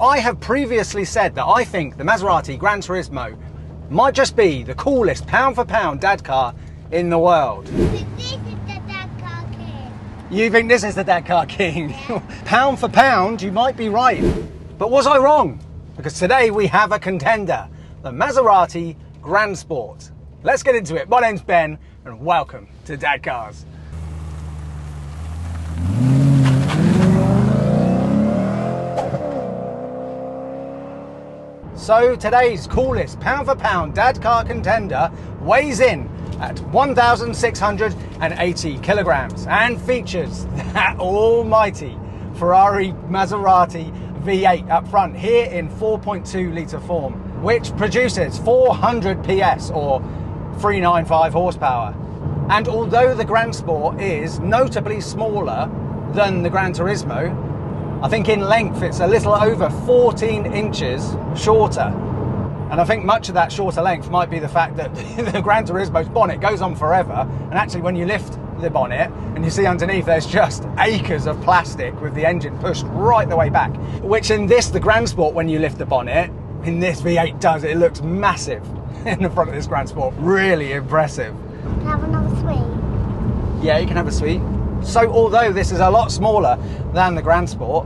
I have previously said that I think the Maserati GranTurismo might just be the coolest pound for pound dad car in the world. This is the Dadcar King. You think this is the dad car king? Yeah. Pound for pound, you might be right. But was I wrong? Because today we have a contender, the Maserati GranSport. Let's get into it. My name's Ben and welcome to Dadcars. So today's coolest pound for pound dad car contender weighs in at 1,680 kilograms and features that almighty Ferrari Maserati V8 up front here in 4.2 litre form, which produces 400 PS or 395 horsepower. And although the GranSport is notably smaller than the GranTurismo, I think in length it's a little over 14 inches shorter. And I think much of that shorter length might be the fact that the GranTurismo's bonnet goes on forever, and actually when you lift the bonnet and you see underneath there's just acres of plastic with the engine pushed right the way back. Which in this, the GranSport, when you lift the bonnet, in this V8 does, it looks massive in the front of this GranSport. Really impressive. Can I have another sweet? Yeah, you can have a sweet. So although this is a lot smaller than the GranSport,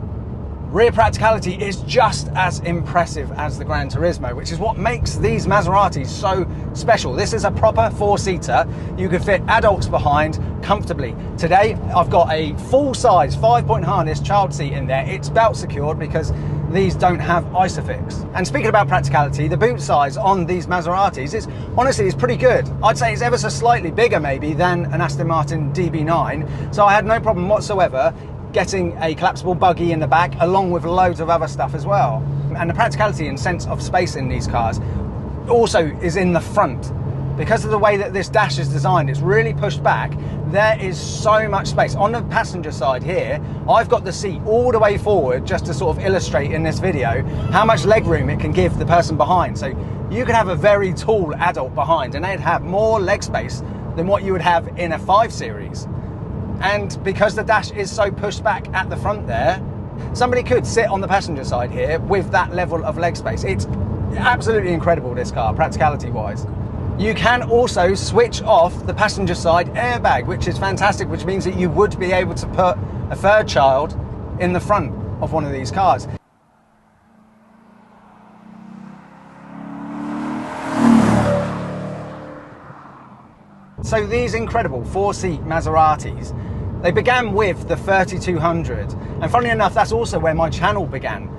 rear practicality is just as impressive as the GranTurismo, which is what makes these Maseratis so special. This is a proper four-seater. You can fit adults behind comfortably. Today, I've got a full-size 5-point harness child seat in there. It's belt secured because these don't have Isofix. And speaking about practicality, the boot size on these Maseratis is honestly pretty good. I'd say it's ever so slightly bigger maybe than an Aston Martin DB9. So I had no problem whatsoever getting a collapsible buggy in the back along with loads of other stuff as well. And the practicality and sense of space in these cars also is in the front. Because of the way that this dash is designed, it's really pushed back. There is so much space. On the passenger side here, I've got the seat all the way forward just to sort of illustrate in this video how much leg room it can give the person behind. So you could have a very tall adult behind and they'd have more leg space than what you would have in a 5 Series. And because the dash is so pushed back at the front there, somebody could sit on the passenger side here with that level of leg space. It's absolutely incredible, this car, practicality wise. You can also switch off the passenger side airbag, which is fantastic, which means that you would be able to put a third child in the front of one of these cars. So these incredible 4-seat Maseratis, they began with the 3200. And funnily enough, that's also where my channel began.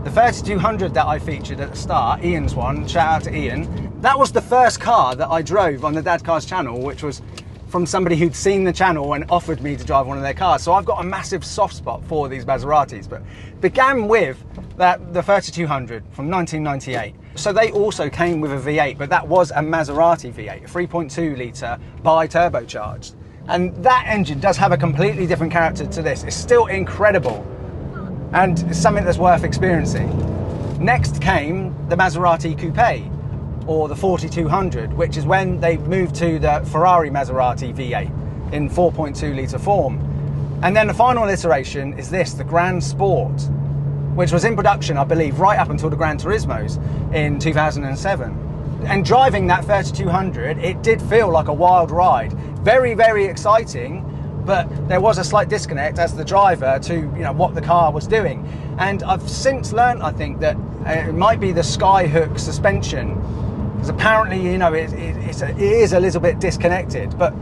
The 3200 that I featured at the start, Ian's one, shout out to Ian, that was the first car that I drove on the Dadcars channel, which was from somebody who'd seen the channel and offered me to drive one of their cars. So I've got a massive soft spot for these Maseratis, but began with the 3200 from 1998. So they also came with a V8, but that was a Maserati V8, a 3.2 litre bi-turbocharged. And that engine does have a completely different character to this. It's still incredible and it's something that's worth experiencing. Next came the Maserati Coupe, or the 4200, which is when they moved to the Ferrari Maserati V8 in 4.2 litre form. And then the final iteration is this, the GranSport, which was in production, I believe, right up until the GranTurismos in 2007. And driving that 3200, it did feel like a wild ride. Very, very exciting, but there was a slight disconnect as the driver to what the car was doing. And I've since learned, I think, that it might be the Skyhook suspension, because apparently, it is a little bit disconnected, but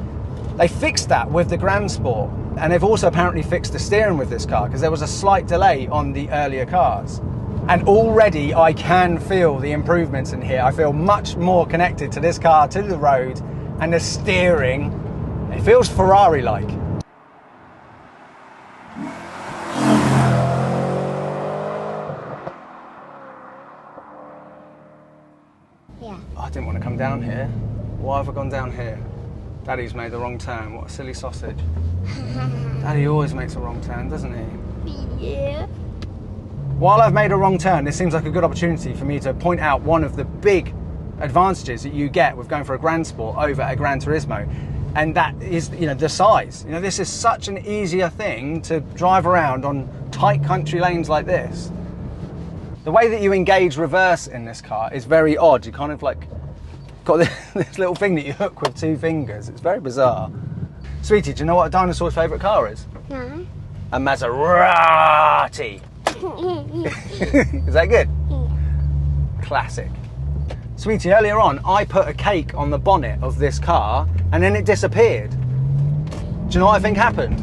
they fixed that with the GranSport. And they've also apparently fixed the steering with this car because there was a slight delay on the earlier cars. And already I can feel the improvements in here. I feel much more connected to this car, to the road, and the steering. It feels Ferrari-like. Yeah. I didn't want to come down here. Why have I gone down here? Daddy's made the wrong turn. What a silly sausage. Daddy always makes a wrong turn, doesn't he? Yeah. While I've made a wrong turn, this seems like a good opportunity for me to point out one of the big advantages that you get with going for a GranSport over a GranTurismo. And that is, the size. This is such an easier thing to drive around on tight country lanes like this. The way that you engage reverse in this car is very odd. You kind of like got this little thing that you hook with 2 fingers. It's very bizarre. Sweetie, do you know what a dinosaur's favourite car is? No. A Maserati. Is that good? Yeah. Classic. Sweetie, earlier on, I put a cake on the bonnet of this car and then it disappeared. Do you know what I think happened?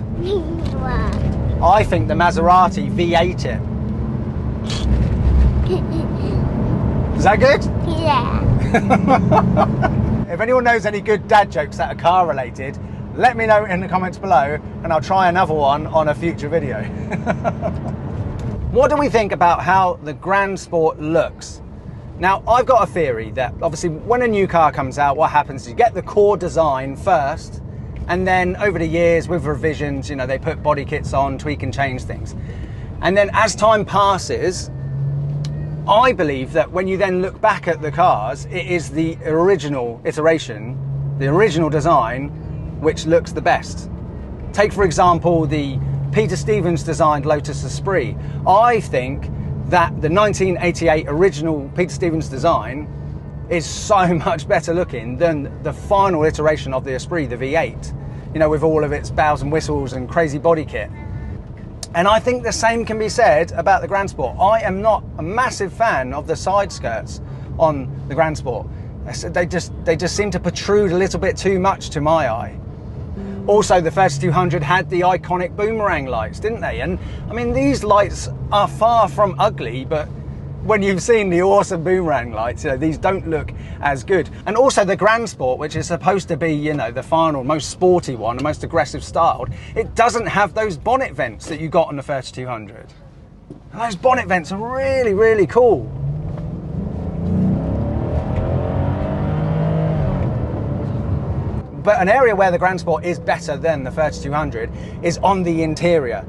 What? I think the Maserati V8 it. Is that good? Yeah. If anyone knows any good dad jokes that are car related, let me know in the comments below and I'll try another one on a future video. What do we think about how the GranSport looks? Now, I've got a theory that obviously when a new car comes out, what happens is you get the core design first, and then over the years with revisions, you know, they put body kits on, tweak and change things. And then as time passes, I believe that when you then look back at the cars, it is the original iteration, the original design, which looks the best. Take, for example, the Peter Stevens designed Lotus Esprit. I think that the 1988 original Peter Stevens design is so much better looking than the final iteration of the Esprit, the V8, you know, with all of its bells and whistles and crazy body kit. And I think the same can be said about the GranSport. I am not a massive fan of the side skirts on the GranSport. They just seem to protrude a little bit too much to my eye. Also, the 3200 had the iconic boomerang lights, didn't they? And I mean, these lights are far from ugly, but when you've seen the awesome boomerang lights, you know, these don't look as good. And also the GranSport, which is supposed to be, you know, the final, most sporty one, the most aggressive styled, it doesn't have those bonnet vents that you got on the 3200. And those bonnet vents are really, really cool. But an area where the GranSport is better than the 3200 is on the interior.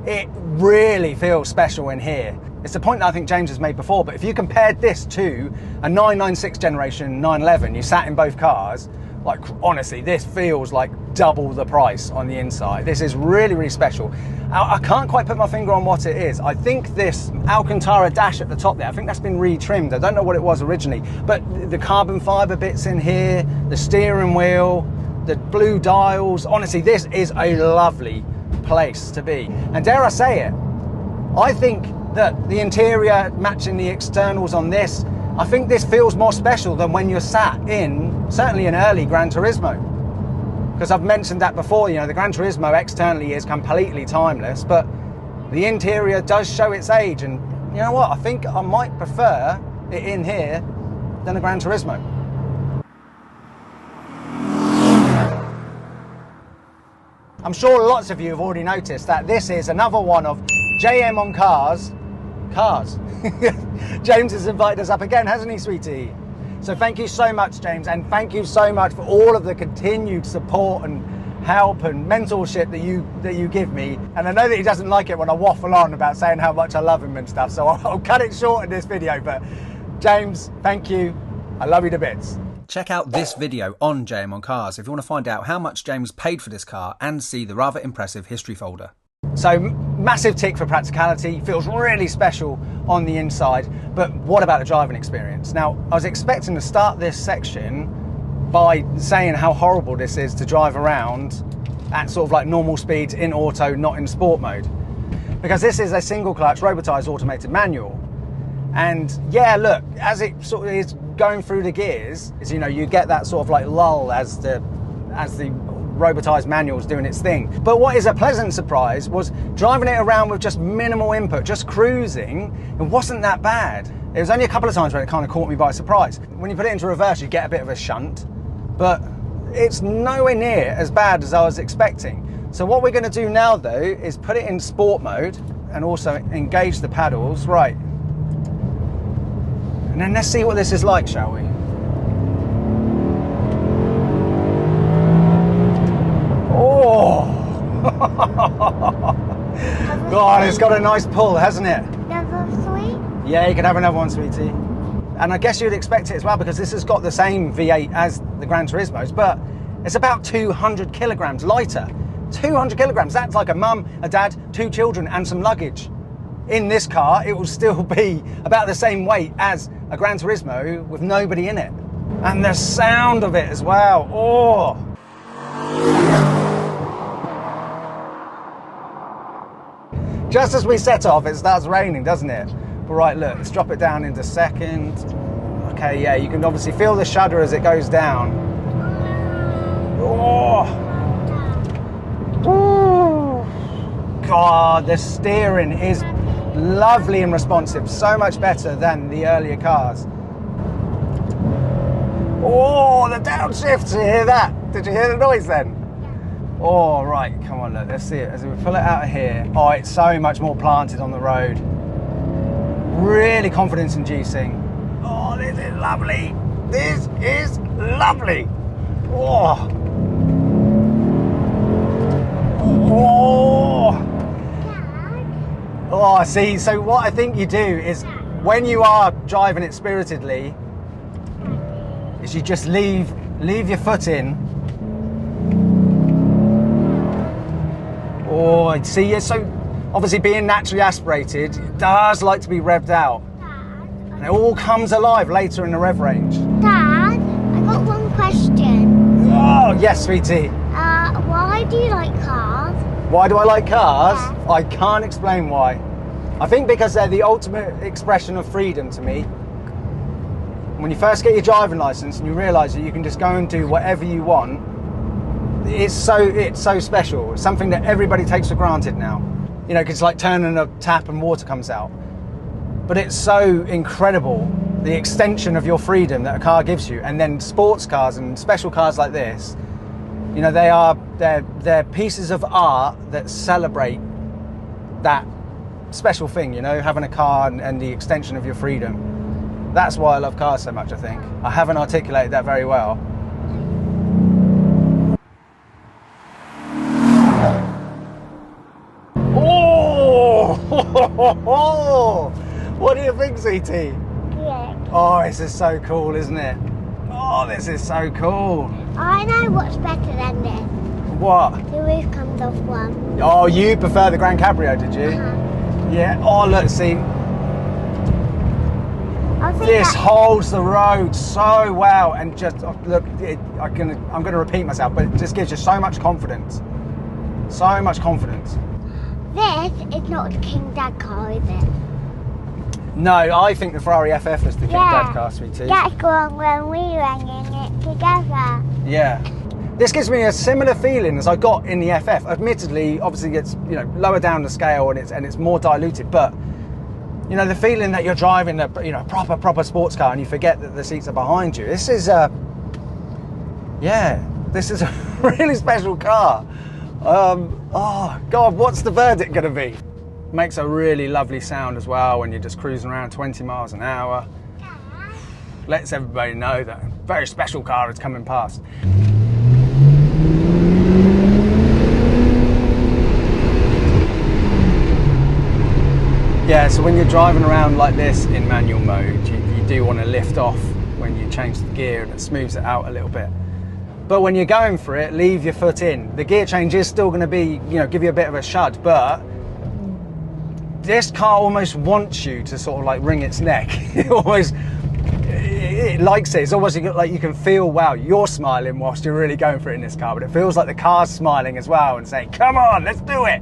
It really feels special in here. It's a point that I think James has made before, but if you compared this to a 996 generation 911, you sat in both cars, like honestly, this feels like double the price on the inside. This is really, really special. I can't quite put my finger on what it is. I think this Alcantara dash at the top there, I think that's been retrimmed. I don't know what it was originally, but the carbon fiber bits in here, the steering wheel, the blue dials, honestly, this is a lovely place to be. And dare I say it, I think that the interior matching the externals on this, I think this feels more special than when you're sat in, certainly an early GranTurismo. Because I've mentioned that before, you know, the GranTurismo externally is completely timeless, but the interior does show its age. And you know what, I think I might prefer it in here than a GranTurismo. I'm sure lots of you have already noticed that this is another one of JM on Cars. James has invited us up again, hasn't he, sweetie? So thank you so much, James, and thank you so much for all of the continued support and help and mentorship that you give me. And I know that he doesn't like it when I waffle on about saying how much I love him and stuff, so I'll cut it short in this video. But James, thank you. I love you to bits. Check out this video on JM on Cars if you want to find out how much James paid for this car and see the rather impressive history folder. So massive tick for practicality, feels really special on the inside, but what about the driving experience? Now, I was expecting to start this section by saying how horrible this is to drive around at sort of like normal speeds in auto, not in sport mode. Because this is a single clutch robotized automated manual. And yeah, look, as it sort of is going through the gears, is, you know, you get that sort of like lull as the robotized manual's doing its thing. But what is a pleasant surprise was driving it around with just minimal input, just cruising. It wasn't that bad. It was only a couple of times where it kind of caught me by surprise. When you put it into reverse, you get a bit of a shunt, but it's nowhere near as bad as I was expecting. So what we're going to do now, though, is put it in sport mode and also engage the paddles. Right. And then let's see what this is like, shall we? Oh! God, it's got a nice pull, hasn't it? Another sweet? Yeah, you can have another one, sweetie. And I guess you'd expect it as well, because this has got the same V8 as the GranTurismos, but it's about 200 kilograms lighter. 200 kilograms, that's like a mum, a dad, 2 children and some luggage. in this car, it will still be about the same weight as a Gran Turismo with nobody in it. And the sound of it as well. Oh! Just as we set off, it starts raining, doesn't it? But right, look, let's drop it down into second. Okay, yeah, you can obviously feel the shudder as it goes down. Oh! Ooh. God, the steering is lovely and responsive, so much better than the earlier cars. Oh, the downshift, did you hear that? Did you hear the noise then? Oh, right, come on, look, let's see it. As we pull it out of here, oh, it's so much more planted on the road. Really confidence-inducing. Oh, this is lovely. This is lovely. Oh. Oh. Oh, see, so what I think you do is when you are driving it spiritedly, is you just leave your foot in. Oh, see, so obviously being naturally aspirated, it does like to be revved out. And it all comes alive later in the rev range. Dad, I got one question. Oh, yes, sweetie. Why do you like cars? Why do I like cars? Yes. I can't explain why. I think because they're the ultimate expression of freedom to me. When you first get your driving license and you realise that you can just go and do whatever you want, it's so special. It's something that everybody takes for granted now. You know, 'cause it's like turning a tap and water comes out. But it's so incredible, the extension of your freedom that a car gives you. And then sports cars and special cars like this, you know, they're pieces of art that celebrate that special thing, you know, having a car and the extension of your freedom. That's why I love cars so much, I think. I haven't articulated that very well. Oh! What do you think, CT? Yeah. Oh, this is so cool, isn't it? Oh, this is so cool. I know what's better than this. What? The roof comes off one. Oh, you prefer the Gran Cabrio, did you? Yeah. Oh, look, see. This holds the road so well, and just look. I'm going to repeat myself, but it just gives you so much confidence. So much confidence. This is not the King Dad car, is it? No, I think the Ferrari FF is the King Dad car, sweetie. That's one when we ran in it together. Yeah. This gives me a similar feeling as I got in the FF. Admittedly, obviously it's, you know, lower down the scale and it's more diluted, but you know, the feeling that you're driving a, you know, proper sports car and you forget that the seats are behind you. This is a really special car. Oh God, what's the verdict going to be? Makes a really lovely sound as well when you're just cruising around 20 miles an hour. Lets everybody know that a very special car is coming past. Yeah, so when you're driving around like this in manual mode, you do want to lift off when you change the gear, and it smooths it out a little bit. But when you're going for it, leave your foot in. The gear change is still going to be, you know, give you a bit of a shud, but this car almost wants you to sort of like wring its neck. It likes it. It's almost like you can feel, wow, you're smiling whilst you're really going for it in this car, but it feels like the car's smiling as well and saying, come on, let's do it.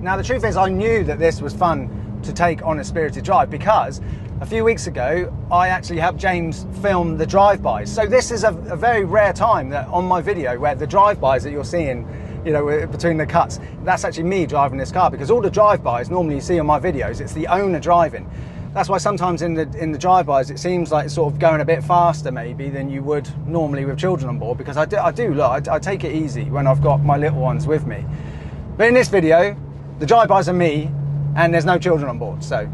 Now, the truth is, I knew that this was fun to take on a spirited drive because a few weeks ago, I actually helped James film the drive-bys. So this is a very rare time that on my video where the drive-bys that you're seeing, you know, between the cuts, that's actually me driving this car, because all the drive-bys normally you see on my videos, it's the owner driving. That's why sometimes in the drive-bys, it seems like it's sort of going a bit faster maybe than you would normally with children on board, because I take it easy when I've got my little ones with me. But in this video, the drive-bys are me, and there's no children on board, so.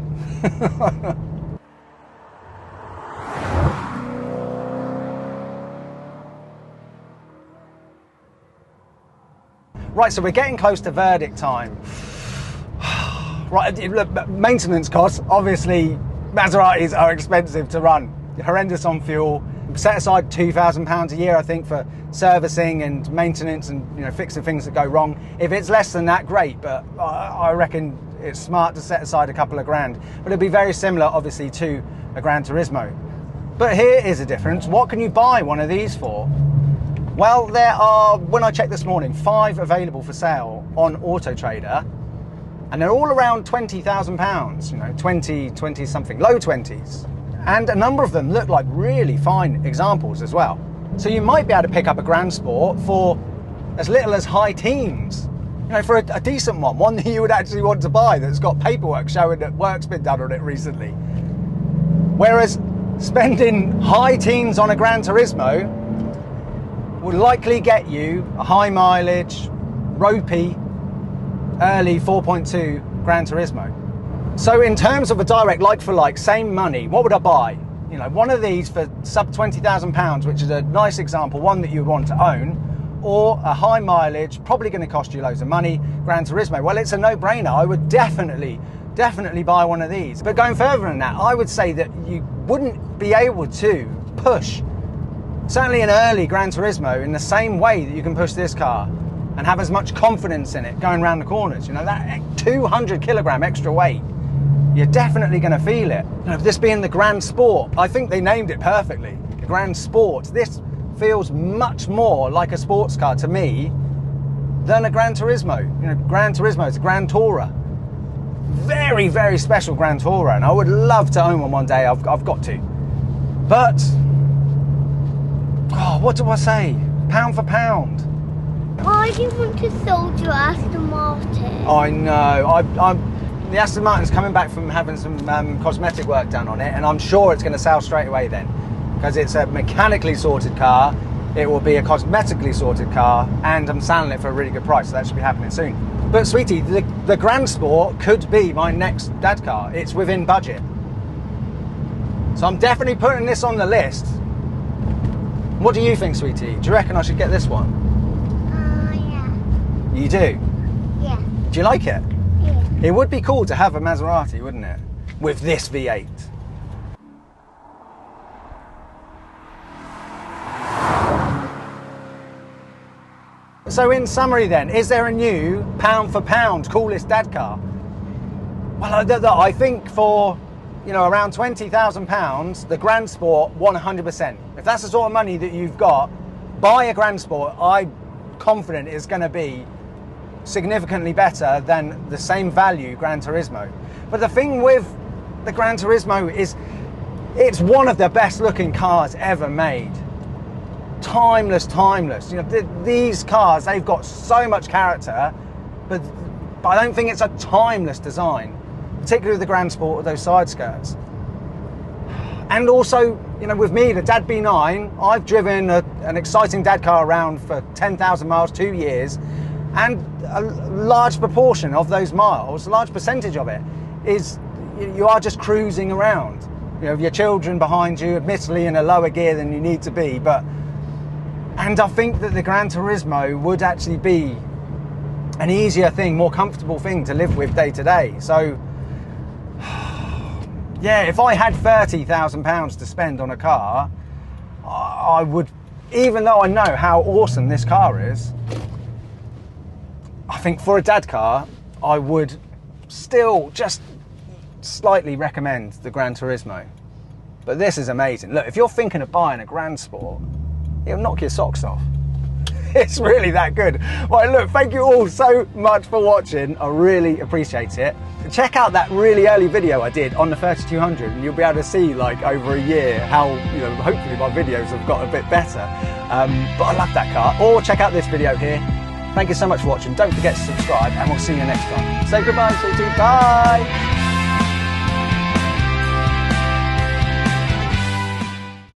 Right, so we're getting close to verdict time. Right, look, maintenance costs, obviously, Maseratis are expensive to run. Horrendous on fuel. Set aside £2,000 a year, I think, for servicing and maintenance and, you know, fixing things that go wrong. If it's less than that, great, but I reckon it's smart to set aside a couple of grand. But it'll be very similar, obviously, to a GranTurismo. But here is a difference. What can you buy one of these for? Well, there are, when I checked this morning, 5 available for sale on Auto Trader, and they're all around £20,000, you know, 20 something, low 20s. And a number of them look like really fine examples as well. So you might be able to pick up a GranSport for as little as high teens. You know, for a decent one that you would actually want to buy, that's got paperwork showing that work's been done on it recently. Whereas spending high teens on a GranTurismo will likely get you a high mileage, ropey, early 4.2 GranTurismo. So in terms of a direct like-for-like, same money, what would I buy? You know, one of these for sub £20,000, which is a nice example, one that you want to own, or a high mileage, probably going to cost you loads of money, GranTurismo. Well, it's a no-brainer. I would definitely buy one of these. But going further than that, I would say that you wouldn't be able to push, certainly an early GranTurismo, in the same way that you can push this car and have as much confidence in it going around the corners. You know, that 200 kilogram extra weight, you're definitely going to feel it. You know, this being the GranSport, I think they named it perfectly. The GranSport. This feels much more like a sports car to me than a GranTurismo. You know, GranTurismo is a Grand Tourer. Very, very special Grand Tourer, and I would love to own one day. I've got to. But, oh, what do I say? Pound for pound. Why do you want to sold your Aston Martin? I know. The Aston Martin's coming back from having some cosmetic work done on it, and I'm sure it's going to sell straight away then, because it's a mechanically sorted car. It will be a cosmetically sorted car, and I'm selling it for a really good price, so that should be happening soon. But sweetie, the GranSport could be my next dad car. It's within budget, so I'm definitely putting this on the list. What do you think, sweetie? Do you reckon I should get this one? Yeah. You do? Yeah. Do you like it? Yeah. It would be cool to have a Maserati, wouldn't it? With this V8. So in summary then, is there a new pound for pound coolest dad car? Well, I think for, you know, around £20,000, the GranSport 100%. If that's the sort of money that you've got, buy a GranSport. I'm confident it's going to be significantly better than the same value GranTurismo. But the thing with the GranTurismo is it's one of the best looking cars ever made. Timeless. You know, these cars, they've got so much character, but I don't think it's a timeless design, particularly with the GranSport with those side skirts. And also, you know, with me, the Dad B9, I've driven an exciting dad car around for 10,000 miles, 2 years, and a large proportion of those miles, a large percentage of it, is you are just cruising around. You know, your children behind you, admittedly in a lower gear than you need to be, and I think that the GranTurismo would actually be an easier thing, more comfortable thing to live with day to day. So, yeah, if I had £30,000 to spend on a car, I would, even though I know how awesome this car is, I think for a dad car, I would still just slightly recommend the GranTurismo. But this is amazing. Look, if you're thinking of buying a GranSport, it'll knock your socks off. It's really that good. Well, look, thank you all so much for watching. I really appreciate it. Check out that really early video I did on the 3200, and you'll be able to see, like, over a year how, you know, hopefully my videos have got a bit better. But I love that car. Or check out this video here. Thank you so much for watching. Don't forget to subscribe, and we'll see you next time. Say goodbye, sweetie. Bye.